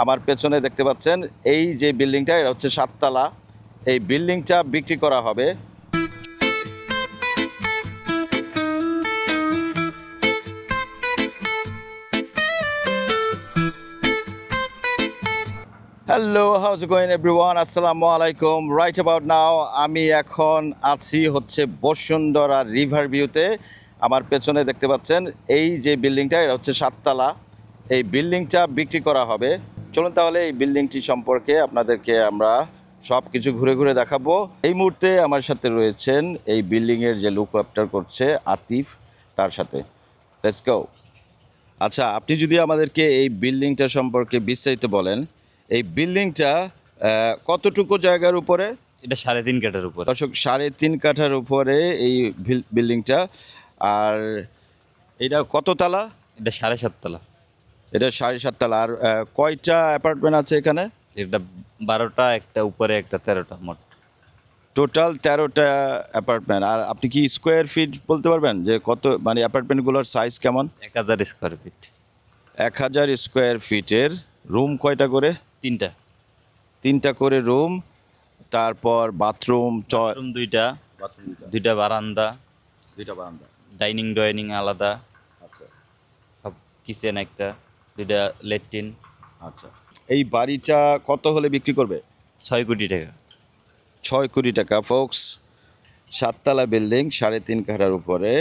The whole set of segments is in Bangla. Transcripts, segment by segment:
আমার পেছনে দেখতে পাচ্ছেন এই যে বিল্ডিংটা, এটা হচ্ছে 7 তলা। এই বিল্ডিংটা বিক্রি করা হবে। হ্যালো, হাউজ ইট গোইং এভরিওয়ান, আসসালামু আলাইকুম। রাইট অ্যাবাউট নাও আমি এখন আছি হচ্ছে বসুন্ধরা রিভার ভিউতে। আমার পেছনে দেখতে পাচ্ছেন এই যে বিল্ডিংটা, এটা হচ্ছে 7 তলা। এই বিল্ডিংটা বিক্রি করা হবে। চলুন তাহলে এই বিল্ডিংটি সম্পর্কে আপনাদেরকে আমরা সব কিছু ঘুরে ঘুরে দেখাবো। এই মুহূর্তে আমার সাথে রয়েছেন এই বিল্ডিংয়ের যে লুক আফটার করছে আতিফ, তার সাথে। Let's go. আচ্ছা, আপনি যদি আমাদেরকে এই বিল্ডিংটা সম্পর্কে বিস্তারিত বলেন। এই বিল্ডিংটা কতটুকু জায়গার উপরে? এটা 3.5 কাঠার উপর। দর্শক, 3.5 কাঠার উপরে এই বিল্ডিংটা। আর এটা কত তালা? এটা 7.5 তলা। এটা 7.5 তালা। আর কয়টা অ্যাপার্টমেন্ট আছে এখানে? এটা 12টা, একটা উপরে একটা 13টা, মোট টোটাল 13টা অ্যাপার্টমেন্ট। আর আপনি কি স্কোয়ার ফিট বলতে পারবেন যে কত, মানে অ্যাপার্টমেন্টগুলোর সাইজ কেমন? 1000 স্কোয়ার ফিট। 1000 স্কোয়ার ফিটের। রুম কয়টা করে? 3টা। 3টা করে রুম। তারপর বাথরুম, রুম 2টা, বাথরুম 2টা বারান্দা, 2টা বারান্দা। ডাইনিং আলাদা, আচ্ছা সব কিচেন একটা, 2টা ল্যাট্রিন। আচ্ছা। এই বাড়িটা কত হলে বিক্রি করবে? 6 কোটি টাকা। 6 কোটি টাকা ফোকস। 7 তলা বিল্ডিং, 3.5 কাঠার উপরে,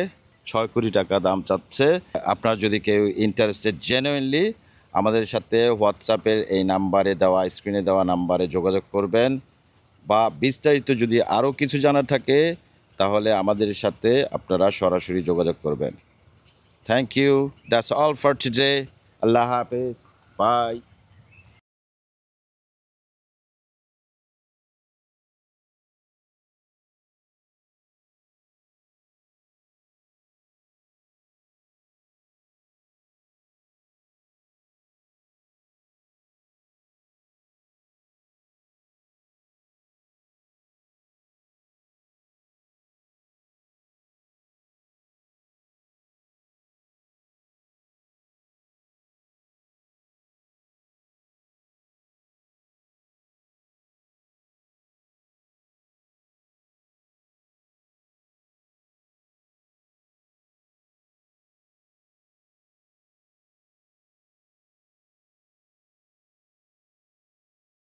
6 কোটি টাকা দাম চাচ্ছে। আপনার যদি কেউ ইন্টারেস্টেড, জেনুইনলি আমাদের সাথে হোয়াটসঅ্যাপের এই নাম্বারে দেওয়া, স্ক্রিনে দেওয়া নাম্বারে যোগাযোগ করবেন। বা বিস্তারিত যদি আরও কিছু জানার থাকে তাহলে আমাদের সাথে আপনারা সরাসরি যোগাযোগ করবেন। Thank you, that's all for today. আল্লাহ হাফেজ, বাই।